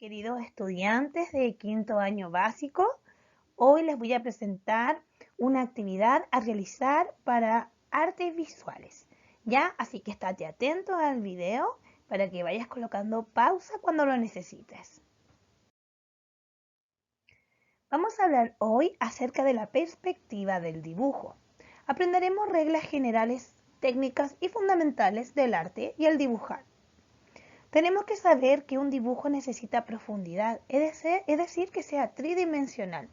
queridos estudiantes de quinto año básico. Hoy les voy a presentar una actividad a realizar para artes visuales. ¿Ya? Así que estate atento al video para que vayas colocando pausa cuando lo necesites. Vamos a hablar hoy acerca de la perspectiva del dibujo. Aprenderemos reglas generales, técnicas y fundamentales del arte y el dibujar. Tenemos que saber que un dibujo necesita profundidad, es decir, que sea tridimensional.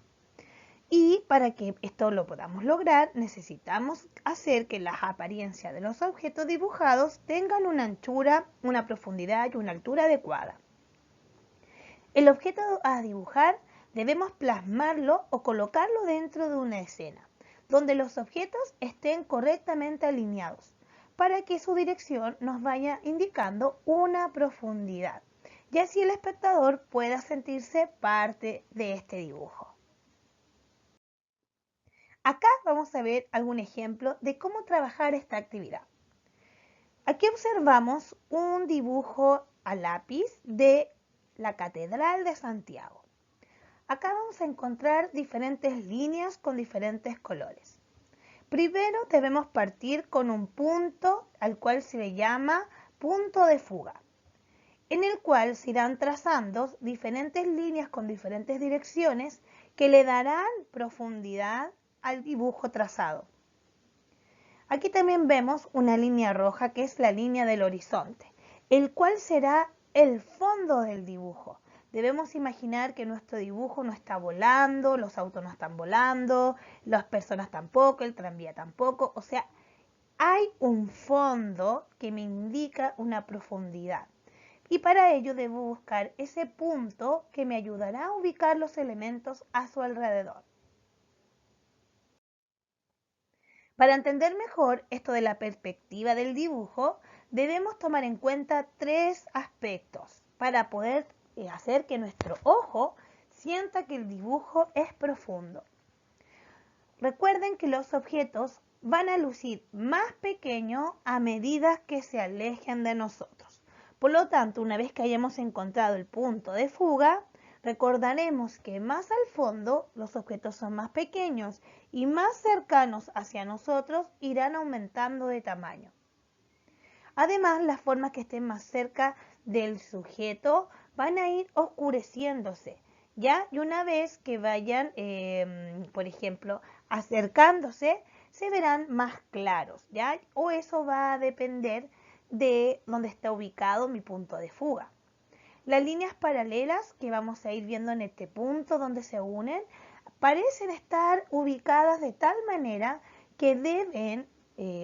Y para que esto lo podamos lograr, necesitamos hacer que las apariencias de los objetos dibujados tengan una anchura, una profundidad y una altura adecuada. El objeto a dibujar debemos plasmarlo o colocarlo dentro de una escena, donde los objetos estén correctamente alineados, para que su dirección nos vaya indicando una profundidad, y así el espectador pueda sentirse parte de este dibujo. Acá vamos a ver algún ejemplo de cómo trabajar esta actividad. Aquí observamos un dibujo a lápiz de la Catedral de Santiago. Acá vamos a encontrar diferentes líneas con diferentes colores. Primero debemos partir con un punto al cual se le llama punto de fuga, en el cual se irán trazando diferentes líneas con diferentes direcciones que le darán profundidad al dibujo trazado. Aquí también vemos una línea roja que es la línea del horizonte, el cual será el fondo del dibujo. Debemos imaginar que nuestro dibujo no está volando, los autos no están volando, las personas tampoco, el tranvía tampoco. O sea, hay un fondo que me indica una profundidad. Y para ello debo buscar ese punto que me ayudará a ubicar los elementos a su alrededor. Para entender mejor esto de la perspectiva del dibujo, debemos tomar en cuenta tres aspectos para poder hacer que nuestro ojo sienta que el dibujo es profundo. Recuerden que los objetos van a lucir más pequeños a medida que se alejen de nosotros. Por lo tanto, una vez que hayamos encontrado el punto de fuga, recordaremos que más al fondo los objetos son más pequeños y más cercanos hacia nosotros irán aumentando de tamaño. Además, las formas que estén más cerca del sujeto van a ir oscureciéndose, ¿ya? Y una vez que vayan, por ejemplo, acercándose, se verán más claros, ¿ya? O eso va a depender de dónde está ubicado mi punto de fuga. Las líneas paralelas que vamos a ir viendo en este punto donde se unen parecen estar ubicadas de tal manera que deben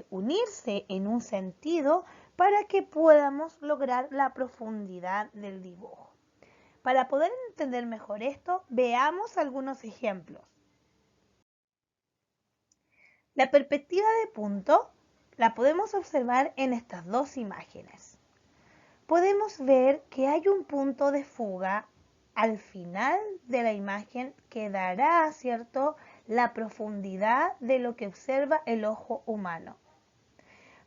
unirse en un sentido para que podamos lograr la profundidad del dibujo. Para poder entender mejor esto, veamos algunos ejemplos. La perspectiva de punto la podemos observar en estas dos imágenes. Podemos ver que hay un punto de fuga al final de la imagen que dará, ¿cierto?, la profundidad de lo que observa el ojo humano.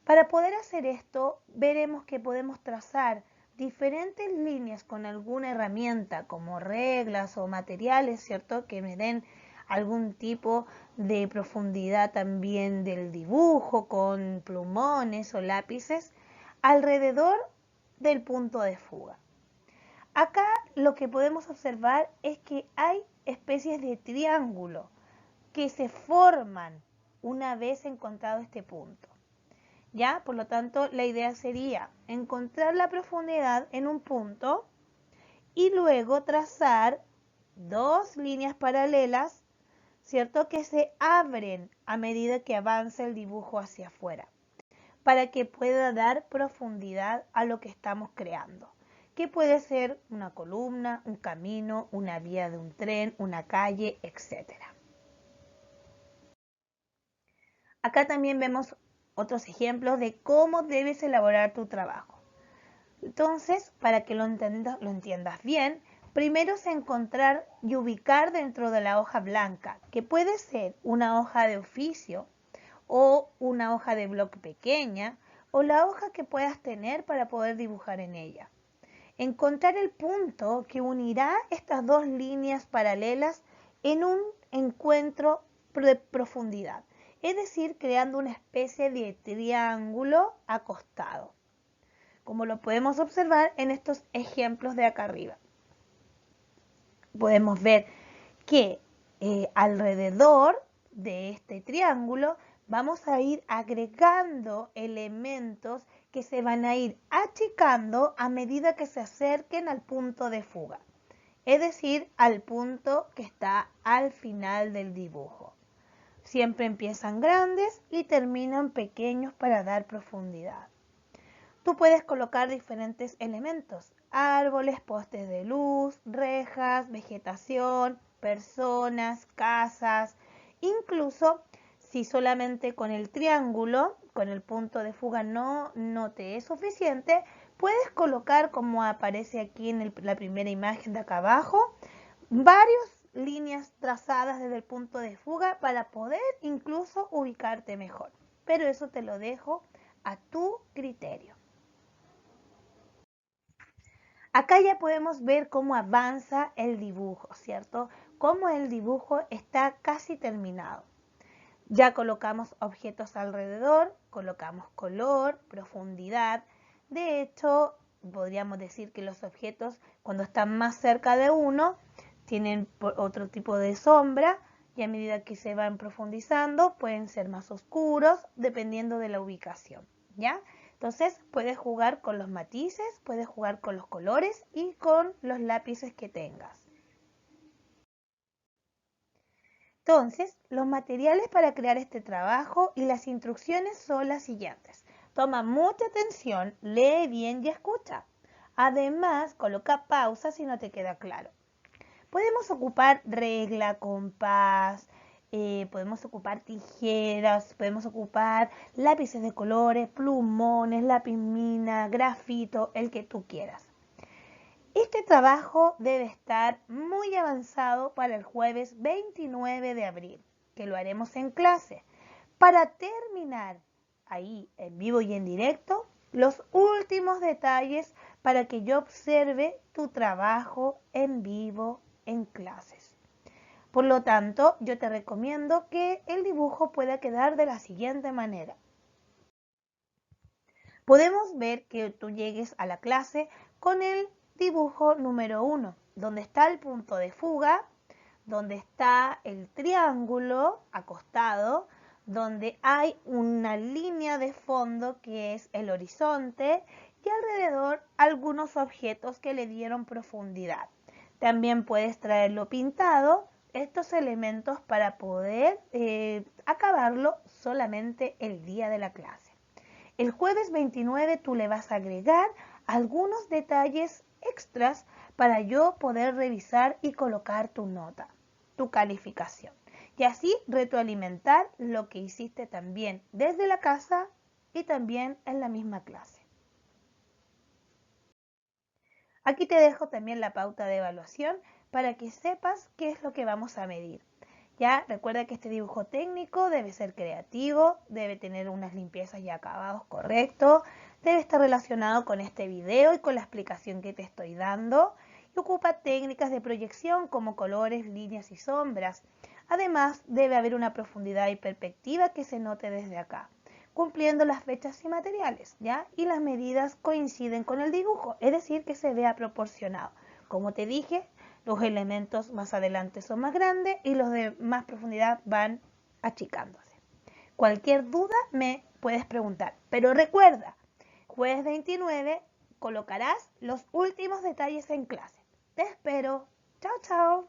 Para poder hacer esto, veremos que podemos trazar diferentes líneas con alguna herramienta como reglas o materiales, ¿cierto?, que me den algún tipo de profundidad también del dibujo con plumones o lápices alrededor del punto de fuga. Acá lo que podemos observar es que hay especies de triángulo que se forman una vez encontrado este punto. ¿Ya? Por lo tanto, la idea sería encontrar la profundidad en un punto y luego trazar dos líneas paralelas, ¿cierto?, que se abren a medida que avanza el dibujo hacia afuera, para que pueda dar profundidad a lo que estamos creando, que puede ser una columna, un camino, una vía de un tren, una calle, etc. Acá también vemos otros ejemplos de cómo debes elaborar tu trabajo. Entonces, para que lo entiendas bien, primero es encontrar y ubicar dentro de la hoja blanca, que puede ser una hoja de oficio o una hoja de bloc pequeña o la hoja que puedas tener para poder dibujar en ella. encontrar el punto que unirá estas dos líneas paralelas en un encuentro de profundidad, es decir, creando una especie de triángulo acostado, como lo podemos observar en estos ejemplos de acá arriba. Podemos ver que alrededor de este triángulo vamos a ir agregando elementos que se van a ir achicando a medida que se acerquen al punto de fuga, es decir, al punto que está al final del dibujo. Siempre empiezan grandes y terminan pequeños para dar profundidad. Tú puedes colocar diferentes elementos: árboles, postes de luz, rejas, vegetación, personas, casas. Incluso si solamente con el triángulo, con el punto de fuga no te es suficiente, puedes colocar, como aparece aquí en la primera imagen de acá abajo, varias líneas trazadas desde el punto de fuga para poder incluso ubicarte mejor. Pero eso te lo dejo a tu criterio. Acá ya podemos ver cómo avanza el dibujo, ¿cierto? Cómo el dibujo está casi terminado. Ya colocamos objetos alrededor, colocamos color, profundidad. De hecho, podríamos decir que los objetos, cuando están más cerca de uno, tienen otro tipo de sombra, y a medida que se van profundizando pueden ser más oscuros dependiendo de la ubicación, ¿ya? Entonces puedes jugar con los matices, puedes jugar con los colores y con los lápices que tengas. Entonces, los materiales para crear este trabajo y las instrucciones son las siguientes. Toma mucha atención, lee bien y escucha. Además, coloca pausa si no te queda claro. Podemos ocupar regla, compás, podemos ocupar tijeras, podemos ocupar lápices de colores, plumones, lápiz mina, grafito, el que tú quieras. Este trabajo debe estar muy avanzado para el jueves 29 de abril, que lo haremos en clase, para terminar ahí en vivo y en directo los últimos detalles para que yo observe tu trabajo en vivo en clases. Por lo tanto, yo te recomiendo que el dibujo pueda quedar de la siguiente manera. Podemos ver que tú llegues a la clase con el dibujo número 1, donde está el punto de fuga, donde está el triángulo acostado, donde hay una línea de fondo que es el horizonte y alrededor algunos objetos que le dieron profundidad. También puedes traerlo pintado, estos elementos, para poder acabarlo solamente el día de la clase. El jueves 29 tú le vas a agregar algunos detalles extras para yo poder revisar y colocar tu nota, tu calificación. Y así retroalimentar lo que hiciste también desde la casa y también en la misma clase. Aquí te dejo también la pauta de evaluación para que sepas qué es lo que vamos a medir. Ya recuerda que este dibujo técnico debe ser creativo, debe tener unas limpiezas y acabados correctos, debe estar relacionado con este video y con la explicación que te estoy dando, y ocupa técnicas de proyección como colores, líneas y sombras. Además, debe haber una profundidad y perspectiva que se note desde acá, cumpliendo las fechas y materiales, ¿ya? Y las medidas coinciden con el dibujo, es decir, que se vea proporcionado. Como te dije, los elementos más adelante son más grandes y los de más profundidad van achicándose. Cualquier duda me puedes preguntar, pero recuerda, jueves 29 colocarás los últimos detalles en clase. Te espero. Chao, chao.